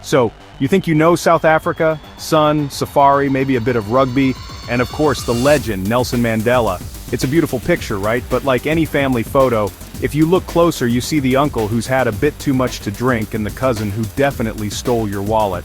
So, you think you know South Africa? Sun, safari, maybe a bit of rugby, and of course the legend, Nelson Mandela. It's a beautiful picture, right? But like any family photo, if you look closer you see the uncle who's had a bit too much to drink and the cousin who definitely stole your wallet.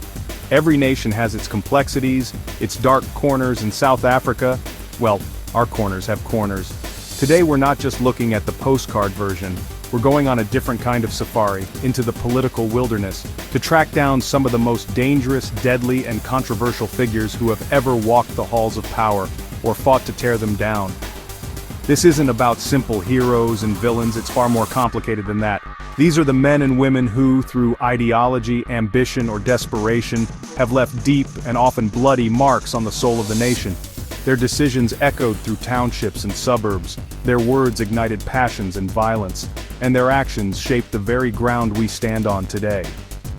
Every nation has its complexities, its dark corners. In South Africa, well, our corners have corners. Today we're not just looking at the postcard version, we're going on a different kind of safari, into the political wilderness, to track down some of the most dangerous, deadly, and controversial figures who have ever walked the halls of power, or fought to tear them down. This isn't about simple heroes and villains, it's far more complicated than that. These are the men and women who, through ideology, ambition, or desperation, have left deep and often bloody marks on the soul of the nation. Their decisions echoed through townships and suburbs, their words ignited passions and violence, and their actions shaped the very ground we stand on today.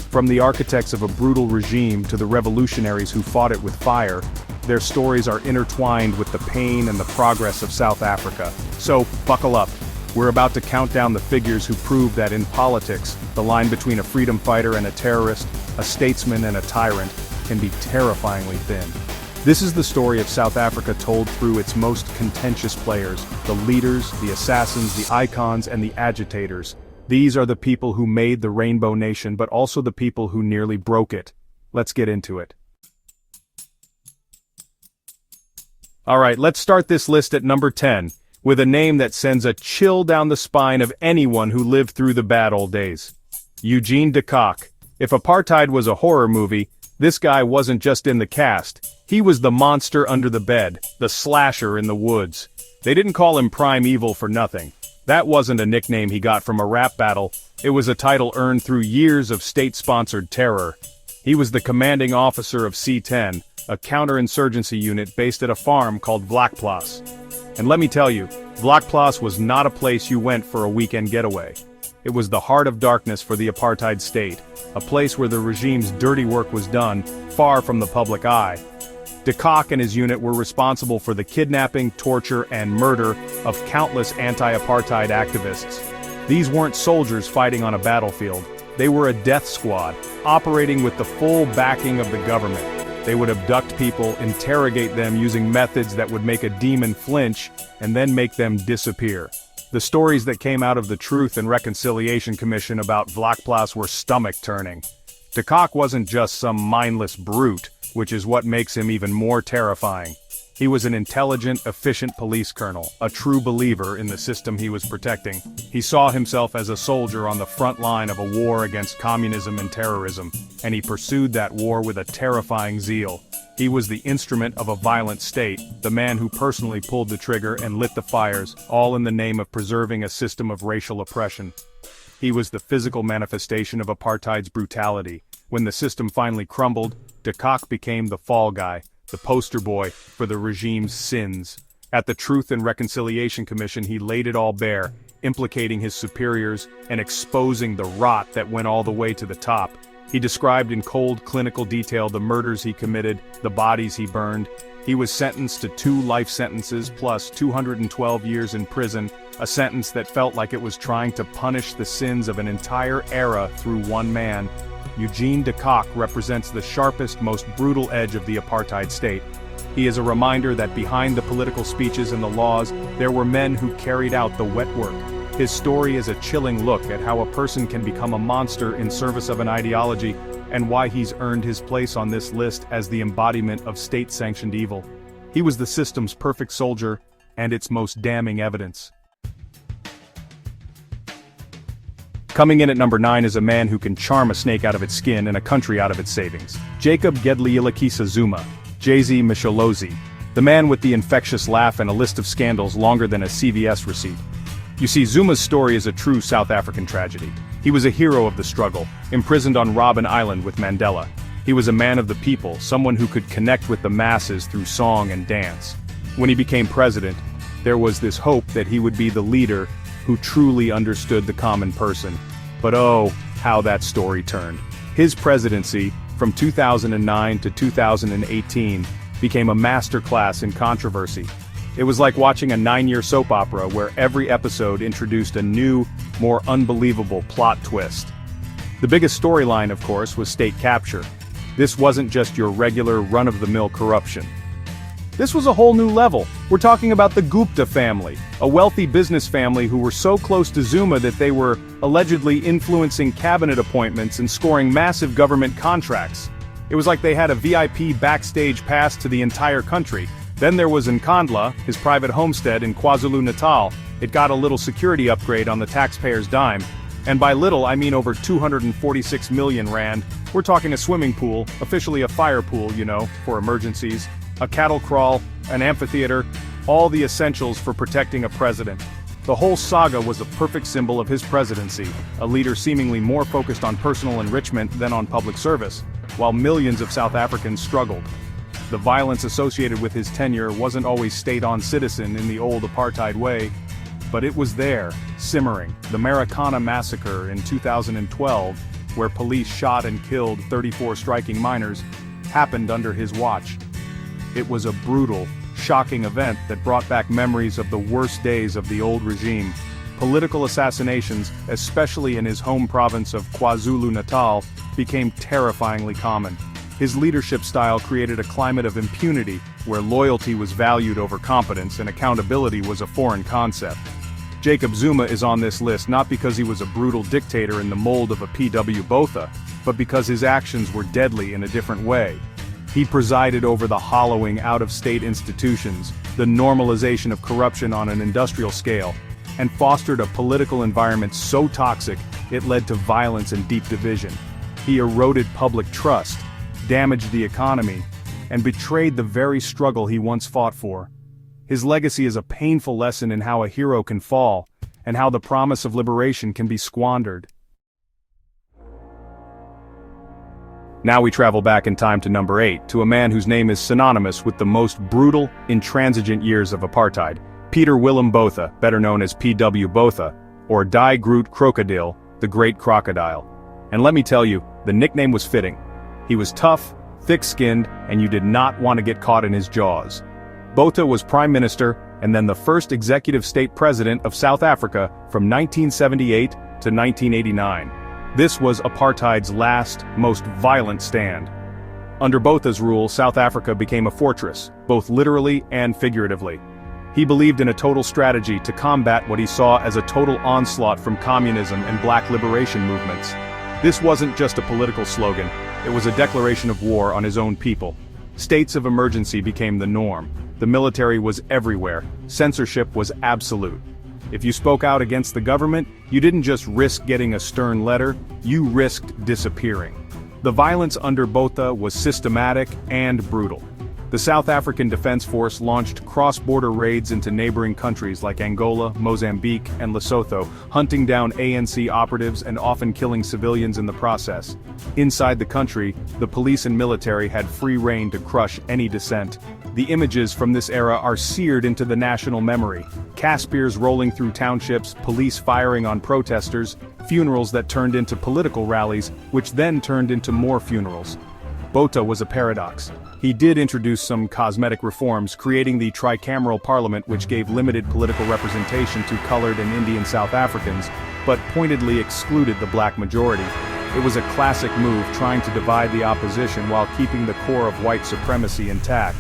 From the architects of a brutal regime to the revolutionaries who fought it with fire, their stories are intertwined with the pain and the progress of South Africa. So, buckle up. We're about to count down the figures who prove that in politics, the line between a freedom fighter and a terrorist, a statesman and a tyrant, can be terrifyingly thin. This is the story of South Africa told through its most contentious players, the leaders, the assassins, the icons, and the agitators. These are the people who made the Rainbow Nation, but also the people who nearly broke it. Let's get into it. Alright, let's start this list at number 10, with a name that sends a chill down the spine of anyone who lived through the bad old days. Eugene de Kock. If apartheid was a horror movie, this guy wasn't just in the cast. He was the monster under the bed, the slasher in the woods. They didn't call him Prime Evil for nothing. That wasn't a nickname he got from a rap battle, it was a title earned through years of state-sponsored terror. He was the commanding officer of C-10, a counterinsurgency unit based at a farm called Vlakplaas. And let me tell you, Vlakplaas was not a place you went for a weekend getaway. It was the heart of darkness for the apartheid state, a place where the regime's dirty work was done, far from the public eye. De Kock and his unit were responsible for the kidnapping, torture, and murder of countless anti-apartheid activists. These weren't soldiers fighting on a battlefield. They were a death squad, operating with the full backing of the government. They would abduct people, interrogate them using methods that would make a demon flinch, and then make them disappear. The stories that came out of the Truth and Reconciliation Commission about Vlakplaas were stomach-turning. De Kock wasn't just some mindless brute, which is what makes him even more terrifying. He was an intelligent, efficient police colonel, a true believer in the system he was protecting. He saw himself as a soldier on the front line of a war against communism and terrorism, and he pursued that war with a terrifying zeal. He was the instrument of a violent state, the man who personally pulled the trigger and lit the fires, all in the name of preserving a system of racial oppression. He was the physical manifestation of apartheid's brutality. When the system finally crumbled, de Kock became the fall guy, the poster boy for the regime's sins. At the Truth and Reconciliation Commission he laid it all bare, implicating his superiors and exposing the rot that went all the way to the top. He described in cold clinical detail the murders he committed, the bodies he burned. He was sentenced to 2 life sentences plus 212 years in prison, a sentence that felt like it was trying to punish the sins of an entire era through one man. Eugene de Kock represents the sharpest, most brutal edge of the apartheid state. He is a reminder that behind the political speeches and the laws, there were men who carried out the wet work. His story is a chilling look at how a person can become a monster in service of an ideology, and why he's earned his place on this list as the embodiment of state-sanctioned evil. He was the system's perfect soldier, and its most damning evidence. Coming in at number 9 is a man who can charm a snake out of its skin and a country out of its savings. Jacob Gedleyilikisa Zuma, Jay-Z Misholozi, the man with the infectious laugh and a list of scandals longer than a CVS receipt. You see, Zuma's story is a true South African tragedy. He was a hero of the struggle, imprisoned on Robben Island with Mandela. He was a man of the people, someone who could connect with the masses through song and dance. When he became president, there was this hope that he would be the leader who truly understood the common person. But oh, how that story turned. His presidency, from 2009 to 2018, became a masterclass in controversy. It was like watching a 9-year soap opera where every episode introduced a new, more unbelievable plot twist. The biggest storyline, of course, was state capture. This wasn't just your regular run-of-the-mill corruption. This was a whole new level. We're talking about the Gupta family, a wealthy business family who were so close to Zuma that they were allegedly influencing cabinet appointments and scoring massive government contracts. It was like they had a VIP backstage pass to the entire country. Then there was Nkandla, his private homestead in KwaZulu-Natal. It got a little security upgrade on the taxpayer's dime. And by little, I mean over 246 million rand. We're talking a swimming pool, officially a fire pool, you know, for emergencies, a cattle crawl, an amphitheater, all the essentials for protecting a president. The whole saga was a perfect symbol of his presidency, a leader seemingly more focused on personal enrichment than on public service, while millions of South Africans struggled. The violence associated with his tenure wasn't always state-on citizen in the old apartheid way, but it was there, simmering. The Marikana massacre in 2012, where police shot and killed 34 striking miners, happened under his watch. It was a brutal, shocking event that brought back memories of the worst days of the old regime. Political assassinations, especially in his home province of KwaZulu-Natal, became terrifyingly common. His leadership style created a climate of impunity, where loyalty was valued over competence and accountability was a foreign concept. Jacob Zuma is on this list not because he was a brutal dictator in the mold of a P.W. Botha, but because his actions were deadly in a different way. He presided over the hollowing out of state institutions, the normalization of corruption on an industrial scale, and fostered a political environment so toxic it led to violence and deep division. He eroded public trust, damaged the economy, and betrayed the very struggle he once fought for. His legacy is a painful lesson in how a hero can fall, and how the promise of liberation can be squandered. Now we travel back in time to number 8, to a man whose name is synonymous with the most brutal, intransigent years of apartheid, Peter Willem Botha, better known as P.W. Botha, or Die Groot Crocodile, the Great Crocodile. And let me tell you, the nickname was fitting. He was tough, thick-skinned, and you did not want to get caught in his jaws. Botha was Prime Minister, and then the first executive state president of South Africa from 1978 to 1989. This was apartheid's last, most violent stand. Under Botha's rule, South Africa became a fortress, both literally and figuratively. He believed in a total strategy to combat what he saw as a total onslaught from communism and black liberation movements. This wasn't just a political slogan, it was a declaration of war on his own people. States of emergency became the norm. The military was everywhere. Censorship was absolute. If you spoke out against the government, you didn't just risk getting a stern letter, you risked disappearing. The violence under Botha was systematic and brutal. The South African Defense Force launched cross-border raids into neighboring countries like Angola, Mozambique, and Lesotho, hunting down ANC operatives and often killing civilians in the process. Inside the country, the police and military had free rein to crush any dissent. The images from this era are seared into the national memory. Caspiers rolling through townships, police firing on protesters, funerals that turned into political rallies, which then turned into more funerals. Botha was a paradox. He did introduce some cosmetic reforms, creating the tricameral parliament which gave limited political representation to colored and Indian South Africans, but pointedly excluded the black majority. It was a classic move trying to divide the opposition while keeping the core of white supremacy intact.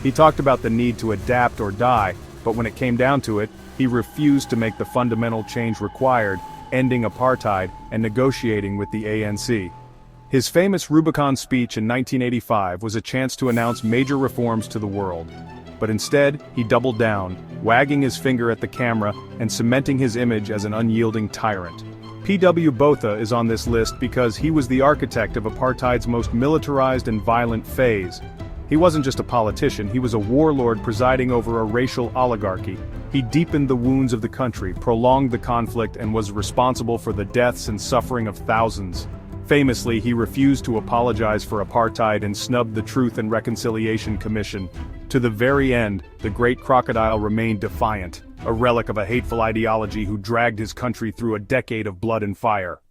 He talked about the need to adapt or die, but when it came down to it, he refused to make the fundamental change required, ending apartheid and negotiating with the ANC. His famous Rubicon speech in 1985 was a chance to announce major reforms to the world. But instead, he doubled down, wagging his finger at the camera and cementing his image as an unyielding tyrant. P.W. Botha is on this list because he was the architect of apartheid's most militarized and violent phase. He wasn't just a politician, he was a warlord presiding over a racial oligarchy. He deepened the wounds of the country, prolonged the conflict, and was responsible for the deaths and suffering of thousands. Famously, he refused to apologize for apartheid and snubbed the Truth and Reconciliation Commission. To the very end, the Great Crocodile remained defiant, a relic of a hateful ideology who dragged his country through a decade of blood and fire.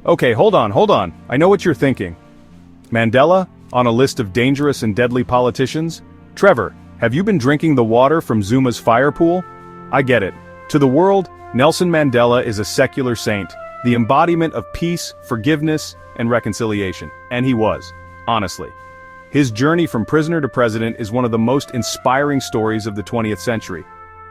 Okay, hold on. I know what you're thinking. Mandela, on a list of dangerous and deadly politicians? Trevor, have you been drinking the water from Zuma's fire pool? I get it. To the world, Nelson Mandela is a secular saint, the embodiment of peace, forgiveness, and reconciliation. And he was, honestly. His journey from prisoner to president is one of the most inspiring stories of the 20th century.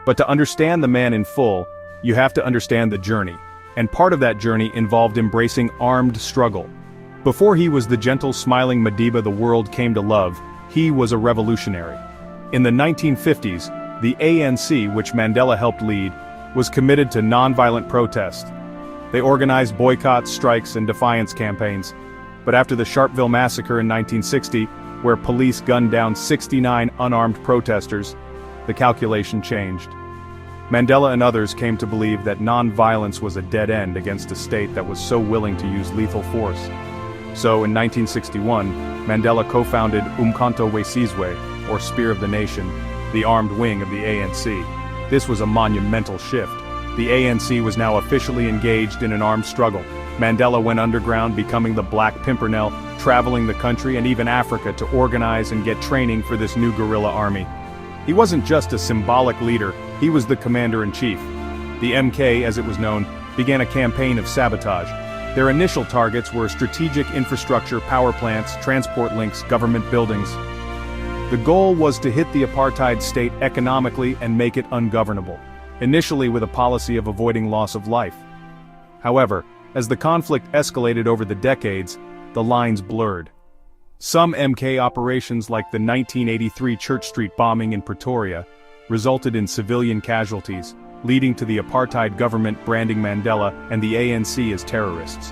But to understand the man in full, you have to understand the journey. And part of that journey involved embracing armed struggle. Before he was the gentle, smiling Madiba the world came to love, he was a revolutionary. In the 1950s, the ANC, which Mandela helped lead, was committed to nonviolent protest. They organized boycotts, strikes, and defiance campaigns. But after the Sharpeville massacre in 1960, where police gunned down 69 unarmed protesters, the calculation changed. Mandela and others came to believe that non-violence was a dead end against a state that was so willing to use lethal force. So in 1961, Mandela co-founded Umkhonto we Sizwe, or Spear of the Nation, the armed wing of the ANC. This was a monumental shift. The ANC was now officially engaged in an armed struggle. Mandela went underground, becoming the Black Pimpernel, traveling the country and even Africa to organize and get training for this new guerrilla army. He wasn't just a symbolic leader, he was the commander-in-chief. The MK, as it was known, began a campaign of sabotage. Their initial targets were strategic infrastructure, power plants, transport links, government buildings. The goal was to hit the apartheid state economically and make it ungovernable, initially with a policy of avoiding loss of life. However, as the conflict escalated over the decades, the lines blurred. Some MK operations like the 1983 Church Street bombing in Pretoria resulted in civilian casualties, leading to the apartheid government branding Mandela and the ANC as terrorists.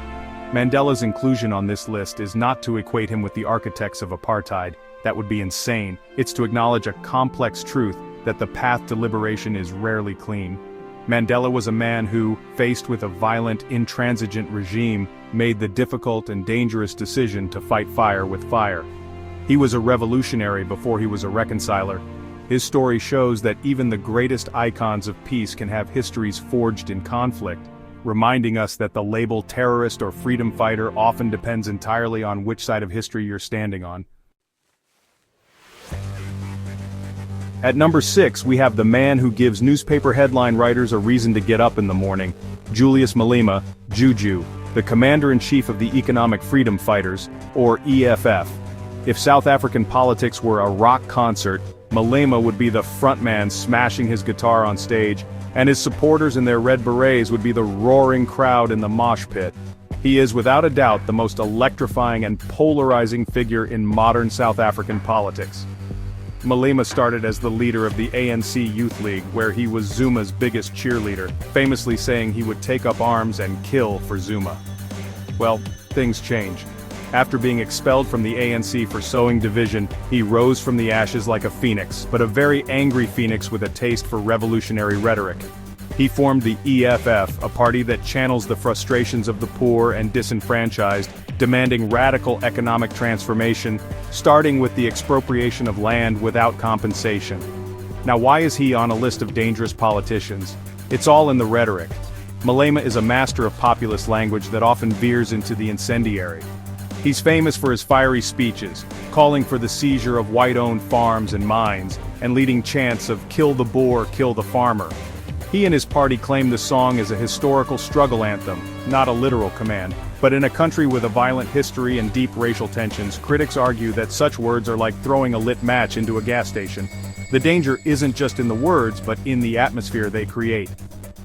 Mandela's inclusion on this list is not to equate him with the architects of apartheid. That would be insane. It's to acknowledge a complex truth that the path to liberation is rarely clean. Mandela was a man who, faced with a violent, intransigent regime, made the difficult and dangerous decision to fight fire with fire. He was a revolutionary before he was a reconciler. His story shows that even the greatest icons of peace can have histories forged in conflict, reminding us that the label terrorist or freedom fighter often depends entirely on which side of history you're standing on. At number 6, we have the man who gives newspaper headline writers a reason to get up in the morning, Julius Malema, Juju, the commander-in-chief of the Economic Freedom Fighters, or EFF. If South African politics were a rock concert, Malema would be the frontman smashing his guitar on stage, and his supporters in their red berets would be the roaring crowd in the mosh pit. He is without a doubt the most electrifying and polarizing figure in modern South African politics. Malema started as the leader of the ANC Youth League, where he was Zuma's biggest cheerleader, famously saying he would take up arms and kill for Zuma. Well, things changed. After being expelled from the ANC for sowing division, he rose from the ashes like a phoenix, but a very angry phoenix with a taste for revolutionary rhetoric. He formed the EFF, a party that channels the frustrations of the poor and disenfranchised, demanding radical economic transformation, starting with the expropriation of land without compensation. Now, why is he on a list of dangerous politicians? It's all in the rhetoric. Malema is a master of populist language that often veers into the incendiary. He's famous for his fiery speeches, calling for the seizure of white-owned farms and mines, and leading chants of "kill the boer, kill the farmer." He and his party claim the song as a historical struggle anthem, not a literal command. But in a country with a violent history and deep racial tensions, critics argue that such words are like throwing a lit match into a gas station. The danger isn't just in the words, but in the atmosphere they create.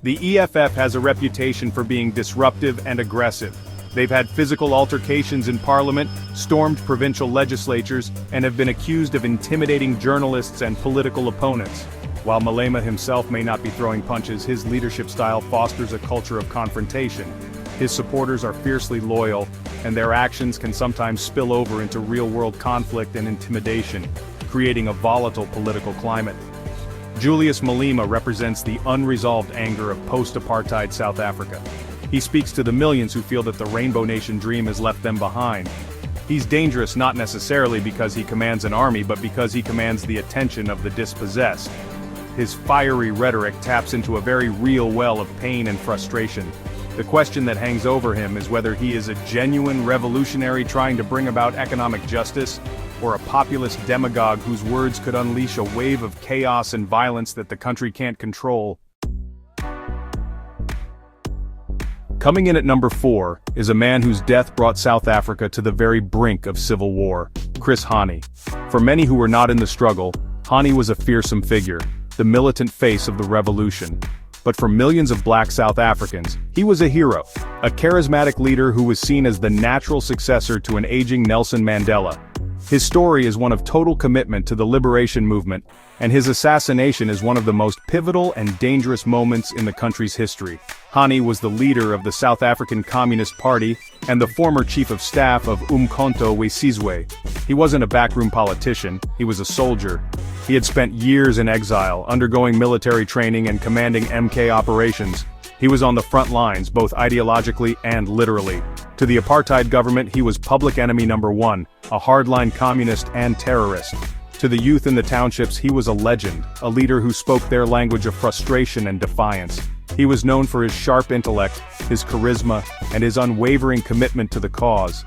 The EFF has a reputation for being disruptive and aggressive. They've had physical altercations in parliament, stormed provincial legislatures, and have been accused of intimidating journalists and political opponents. While Malema himself may not be throwing punches, his leadership style fosters a culture of confrontation. His supporters are fiercely loyal, and their actions can sometimes spill over into real-world conflict and intimidation, creating a volatile political climate. Julius Malema represents the unresolved anger of post-apartheid South Africa. He speaks to the millions who feel that the Rainbow Nation dream has left them behind. He's dangerous not necessarily because he commands an army, but because he commands the attention of the dispossessed. His fiery rhetoric taps into a very real well of pain and frustration. The question that hangs over him is whether he is a genuine revolutionary trying to bring about economic justice, or a populist demagogue whose words could unleash a wave of chaos and violence that the country can't control. Coming in at number 4 is a man whose death brought South Africa to the very brink of civil war, Hani. For many who were not in the struggle, Hani was a fearsome figure, the militant face of the revolution. But for millions of black South Africans, he was a hero, a charismatic leader who was seen as the natural successor to an aging Nelson Mandela. His story is one of total commitment to the liberation movement, and his assassination is one of the most pivotal and dangerous moments in the country's history. Hani was the leader of the South African Communist Party and the former chief of staff of Umkhonto we Sizwe. He wasn't a backroom politician, he was a soldier. He had spent years in exile, undergoing military training and commanding MK operations. He was on the front lines, both ideologically and literally. To the apartheid government, he was public enemy number 1, a hardline communist and terrorist. To the youth in the townships, he was a legend, a leader who spoke their language of frustration and defiance. He was known for his sharp intellect, his charisma, and his unwavering commitment to the cause.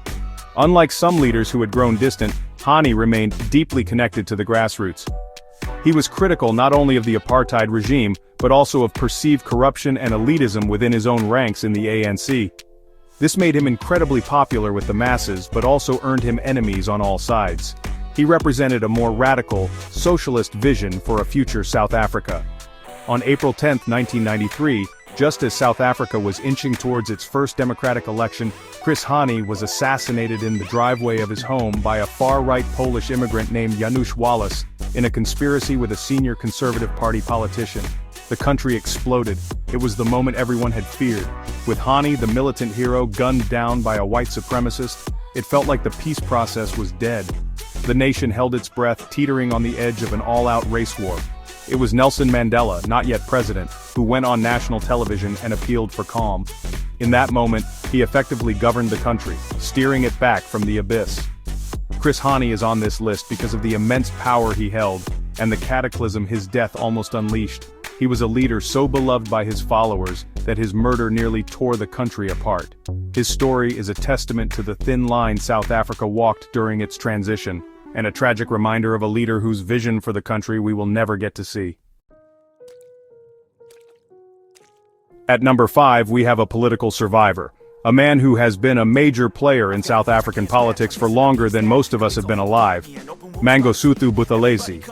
Unlike some leaders who had grown distant, Hani remained deeply connected to the grassroots. He was critical not only of the apartheid regime, but also of perceived corruption and elitism within his own ranks in the ANC. This made him incredibly popular with the masses, but also earned him enemies on all sides. He represented a more radical, socialist vision for a future South Africa. On April 10, 1993, just as South Africa was inching towards its first democratic election, Hani was assassinated in the driveway of his home by a far-right Polish immigrant named Janusz Wallace, in a conspiracy with a senior Conservative Party politician. The country exploded. It was the moment everyone had feared. With Hani, the militant hero, gunned down by a white supremacist, it felt like the peace process was dead. The nation held its breath, teetering on the edge of an all-out race war. It was Nelson Mandela, not yet president, who went on national television and appealed for calm. In that moment, he effectively governed the country, steering it back from the abyss. Hani is on this list because of the immense power he held, and the cataclysm his death almost unleashed. He was a leader so beloved by his followers that his murder nearly tore the country apart. His story is a testament to the thin line South Africa walked during its transition, and a tragic reminder of a leader whose vision for the country we will never get to see. At number 5, we have a political survivor, a man who has been a major player in South African politics for longer than most of us have been alive, Mangosuthu Buthelezi.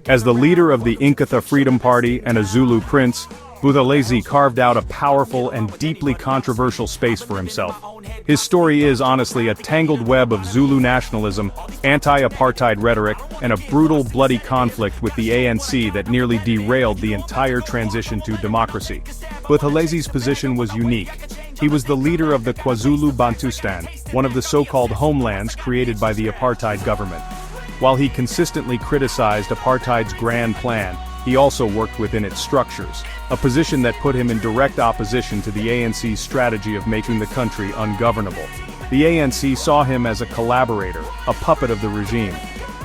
As the leader of the Inkatha Freedom Party and a Zulu prince, Buthelezi carved out a powerful and deeply controversial space for himself. His story is honestly a tangled web of Zulu nationalism, anti-apartheid rhetoric, and a brutal, bloody conflict with the ANC that nearly derailed the entire transition to democracy. Buthelezi's position was unique. He was the leader of the KwaZulu Bantustan, one of the so-called homelands created by the apartheid government. While he consistently criticized apartheid's grand plan, he also worked within its structures, a position that put him in direct opposition to the ANC's strategy of making the country ungovernable. The ANC saw him as a collaborator, a puppet of the regime.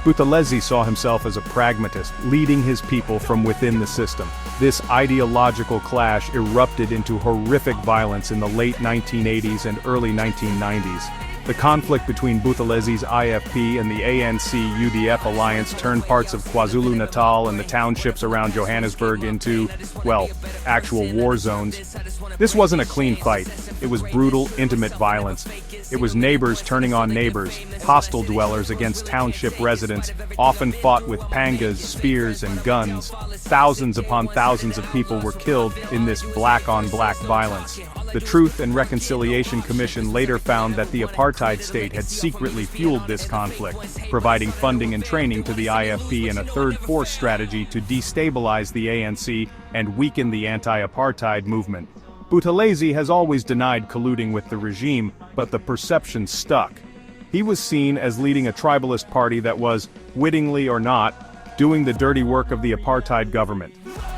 Buthelezi saw himself as a pragmatist, leading his people from within the system. This ideological clash erupted into horrific violence in the late 1980s and early 1990s. The conflict between Buthelezi's IFP and the ANC-UDF alliance turned parts of KwaZulu-Natal and the townships around Johannesburg into, well, actual war zones. This wasn't a clean fight. It was brutal, intimate violence. It was neighbors turning on neighbors, hostile dwellers against township residents, often fought with pangas, spears, and guns. Thousands upon thousands of people were killed in this black-on-black violence. The Truth and Reconciliation Commission later found that the apartheid state had secretly fueled this conflict, providing funding and training to the IFP and a third force strategy to destabilize the ANC and weaken the anti-apartheid movement. Buthelezi has always denied colluding with the regime, but the perception stuck. He was seen as leading a tribalist party that was, wittingly or not, doing the dirty work of the apartheid government.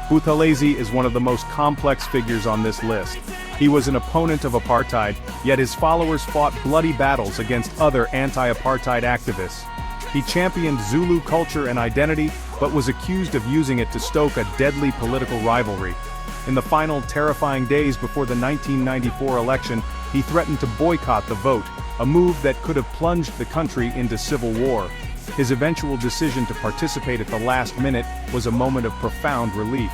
Buthelezi is one of the most complex figures on this list. He was an opponent of apartheid, yet his followers fought bloody battles against other anti-apartheid activists. He championed Zulu culture and identity, but was accused of using it to stoke a deadly political rivalry. In the final terrifying days before the 1994 election, he threatened to boycott the vote, a move that could have plunged the country into civil war. His eventual decision to participate at the last minute was a moment of profound relief.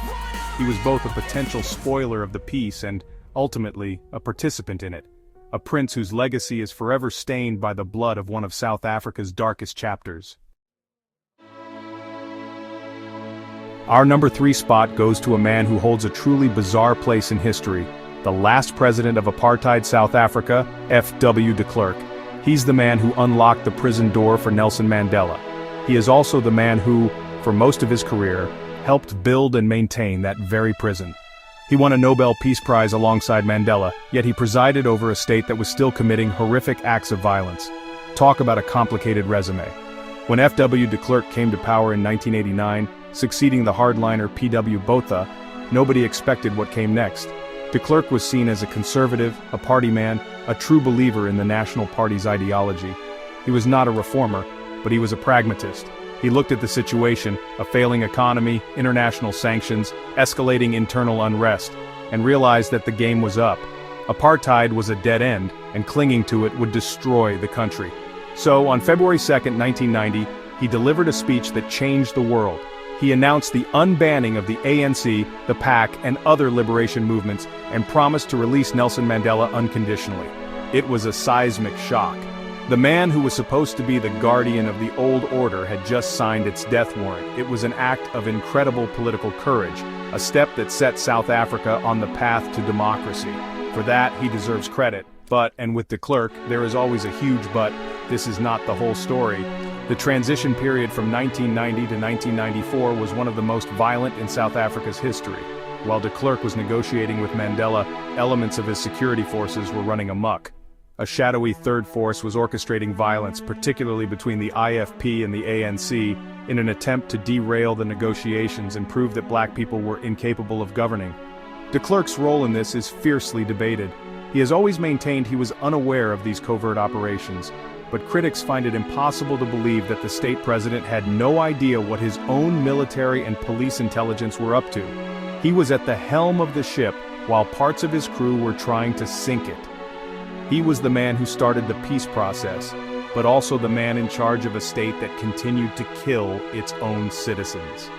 He was both a potential spoiler of the peace and a ultimately, a participant in it. A prince whose legacy is forever stained by the blood of one of South Africa's darkest chapters. Our number 3 spot goes to a man who holds a truly bizarre place in history, the last president of apartheid South Africa, F.W. de Klerk. He's the man who unlocked the prison door for Nelson Mandela. He is also the man who, for most of his career, helped build and maintain that very prison. He won a Nobel Peace Prize alongside Mandela, yet he presided over a state that was still committing horrific acts of violence. Talk about a complicated resume. When F.W. de Klerk came to power in 1989, succeeding the hardliner P.W. Botha, nobody expected what came next. De Klerk was seen as a conservative, a party man, a true believer in the National Party's ideology. He was not a reformer, but he was a pragmatist. He looked at the situation, a failing economy, international sanctions, escalating internal unrest, and realized that the game was up. Apartheid was a dead end, and clinging to it would destroy the country. So, on February 2, 1990, he delivered a speech that changed the world. He announced the unbanning of the ANC, the PAC, and other liberation movements, and promised to release Nelson Mandela unconditionally. It was a seismic shock. The man who was supposed to be the guardian of the old order had just signed its death warrant. It was an act of incredible political courage, a step that set South Africa on the path to democracy. For that, he deserves credit. But, and with de Klerk, there is always a huge but, this is not the whole story. The transition period from 1990 to 1994 was one of the most violent in South Africa's history. While de Klerk was negotiating with Mandela, elements of his security forces were running amok. A shadowy third force was orchestrating violence, particularly between the IFP and the ANC, in an attempt to derail the negotiations and prove that black people were incapable of governing. De Klerk's role in this is fiercely debated. He has always maintained he was unaware of these covert operations, but critics find it impossible to believe that the state president had no idea what his own military and police intelligence were up to. He was at the helm of the ship, while parts of his crew were trying to sink it. He was the man who started the peace process, but also the man in charge of a state that continued to kill its own citizens.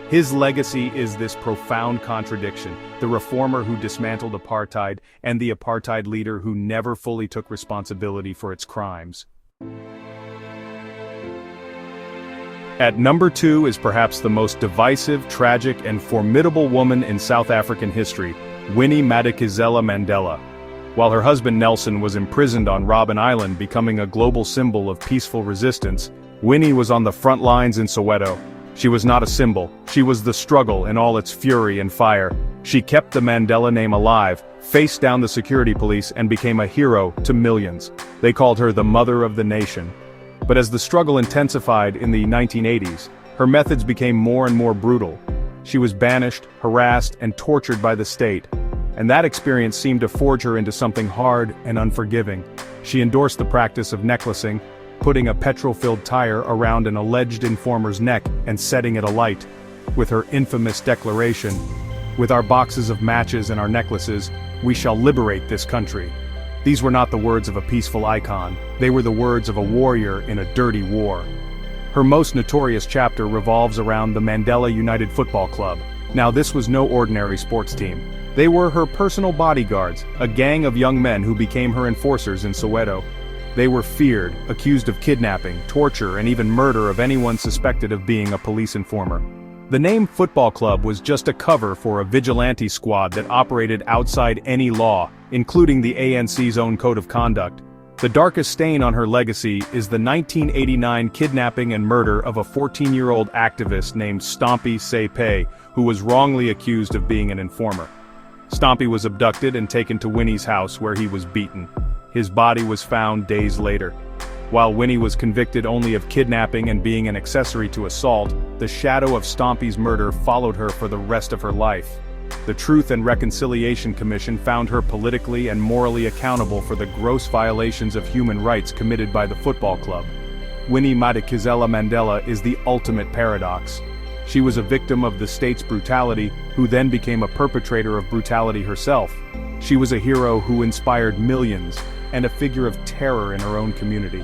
His legacy is this profound contradiction, the reformer who dismantled apartheid and the apartheid leader who never fully took responsibility for its crimes. At number 2 is perhaps the most divisive, tragic, and formidable woman in South African history, Winnie Madikizela-Mandela. While her husband Nelson was imprisoned on Robben Island, becoming a global symbol of peaceful resistance, Winnie was on the front lines in Soweto. She was not a symbol, she was the struggle in all its fury and fire. She kept the Mandela name alive, faced down the security police, and became a hero to millions. They called her the Mother of the Nation. But as the struggle intensified in the 1980s, her methods became more and more brutal. She was banished, harassed, and tortured by the state. And that experience seemed to forge her into something hard and unforgiving. She endorsed the practice of necklacing, putting a petrol-filled tire around an alleged informer's neck and setting it alight. With her infamous declaration, "With our boxes of matches and our necklaces, we shall liberate this country." These were not the words of a peaceful icon, they were the words of a warrior in a dirty war. Her most notorious chapter revolves around the Mandela United Football Club. Now this was no ordinary sports team. They were her personal bodyguards, a gang of young men who became her enforcers in Soweto. They were feared, accused of kidnapping, torture, and even murder of anyone suspected of being a police informer. The name Football Club was just a cover for a vigilante squad that operated outside any law, including the ANC's own code of conduct. The darkest stain on her legacy is the 1989 kidnapping and murder of a 14-year-old activist named Stompie Sepe, who was wrongly accused of being an informer. Stompie was abducted and taken to Winnie's house where he was beaten. His body was found days later. While Winnie was convicted only of kidnapping and being an accessory to assault, the shadow of Stompie's murder followed her for the rest of her life. The Truth and Reconciliation Commission found her politically and morally accountable for the gross violations of human rights committed by the football club. Winnie Madikizela-Mandela is the ultimate paradox. She was a victim of the state's brutality, who then became a perpetrator of brutality herself. She was a hero who inspired millions, and a figure of terror in her own community.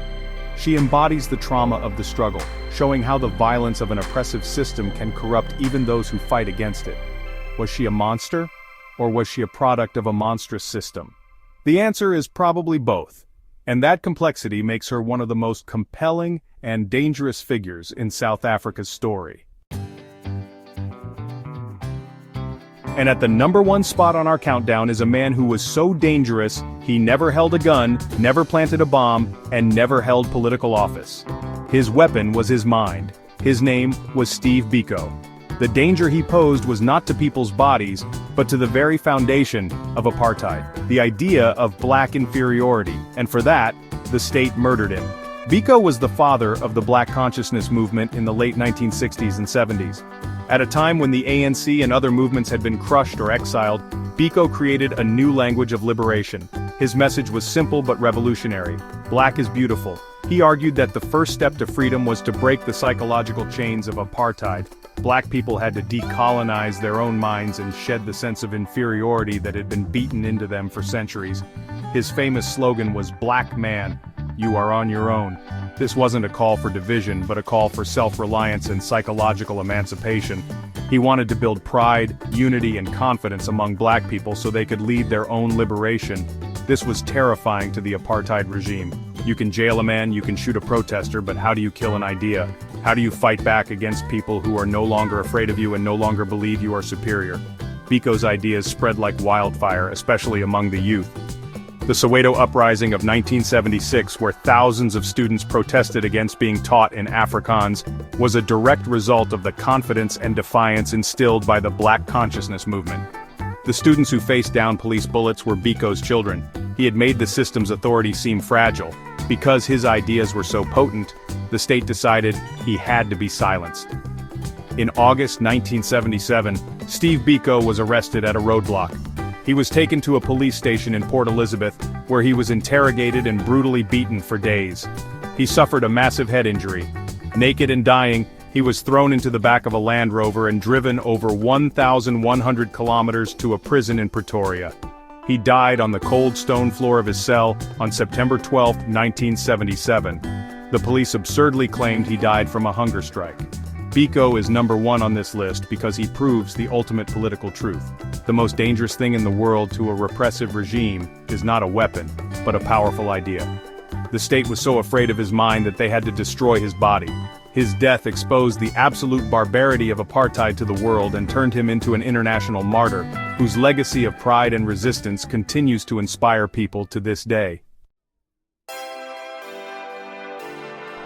She embodies the trauma of the struggle, showing how the violence of an oppressive system can corrupt even those who fight against it. Was she a monster? or was she a product of a monstrous system? The answer is probably both, and that complexity makes her one of the most compelling and dangerous figures in South Africa's story. And at the #1 spot on our countdown is a man who was so dangerous, he never held a gun, never planted a bomb, and never held political office. His weapon was his mind. His name was Steve Biko. The danger he posed was not to people's bodies, but to the very foundation of apartheid, the idea of black inferiority, and for that, the state murdered him. Biko was the father of the Black consciousness movement in the late 1960s and 70s. At a time when the ANC and other movements had been crushed or exiled, Biko created a new language of liberation. His message was simple but revolutionary. Black is beautiful. He argued that the first step to freedom was to break the psychological chains of apartheid. Black people had to decolonize their own minds and shed the sense of inferiority that had been beaten into them for centuries. His famous slogan was "Black man, you are on your own." This wasn't a call for division, but a call for self-reliance and psychological emancipation. He wanted to build pride, unity, and confidence among black people so they could lead their own liberation. This was terrifying to the apartheid regime. You can jail a man, you can shoot a protester, but how do you kill an idea? How do you fight back against people who are no longer afraid of you and no longer believe you are superior? Biko's ideas spread like wildfire, especially among the youth. The Soweto uprising of 1976, where thousands of students protested against being taught in Afrikaans, was a direct result of the confidence and defiance instilled by the Black consciousness movement. The students who faced down police bullets were Biko's children. He had made the system's authority seem fragile. Because his ideas were so potent, the state decided he had to be silenced. In August 1977, Steve Biko was arrested at a roadblock. He was taken to a police station in Port Elizabeth, where he was interrogated and brutally beaten for days. He suffered a massive head injury. Naked and dying, he was thrown into the back of a Land Rover and driven over 1,100 kilometers to a prison in Pretoria. He died on the cold stone floor of his cell on September 12, 1977. The police absurdly claimed he died from a hunger strike. Biko is #1 on this list because he proves the ultimate political truth. The most dangerous thing in the world to a repressive regime is not a weapon, but a powerful idea. The state was so afraid of his mind that they had to destroy his body. His death exposed the absolute barbarity of apartheid to the world and turned him into an international martyr, whose legacy of pride and resistance continues to inspire people to this day.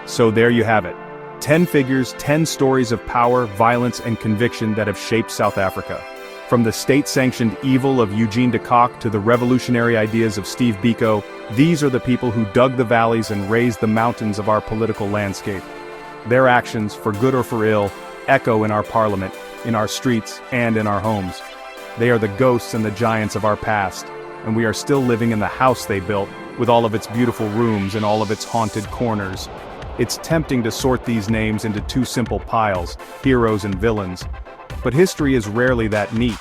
So there you have it. 10 figures, 10 stories of power, violence, and conviction that have shaped South Africa. From the state-sanctioned evil of Eugene de Kock to the revolutionary ideas of Steve Biko, these are the people who dug the valleys and raised the mountains of our political landscape. Their actions, for good or for ill, echo in our parliament, in our streets, and in our homes. They are the ghosts and the giants of our past, and we are still living in the house they built, with all of its beautiful rooms and all of its haunted corners. It's tempting to sort these names into two simple piles, heroes and villains. But history is rarely that neat.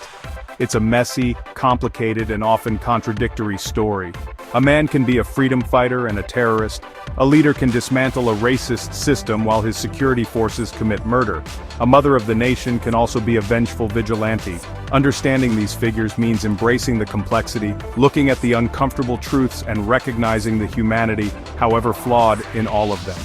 It's a messy, complicated, and often contradictory story. A man can be a freedom fighter and a terrorist. A leader can dismantle a racist system while his security forces commit murder. A mother of the nation can also be a vengeful vigilante. Understanding these figures means embracing the complexity, looking at the uncomfortable truths, and recognizing the humanity, however flawed, in all of them.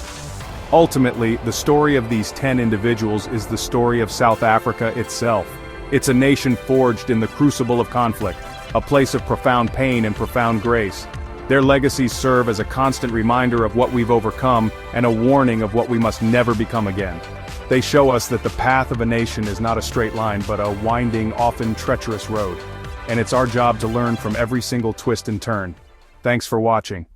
Ultimately, the story of these 10 individuals is the story of South Africa itself. It's a nation forged in the crucible of conflict, a place of profound pain and profound grace. Their legacies serve as a constant reminder of what we've overcome and a warning of what we must never become again. They show us that the path of a nation is not a straight line but a winding, often treacherous road. And it's our job to learn from every single twist and turn. Thanks for watching.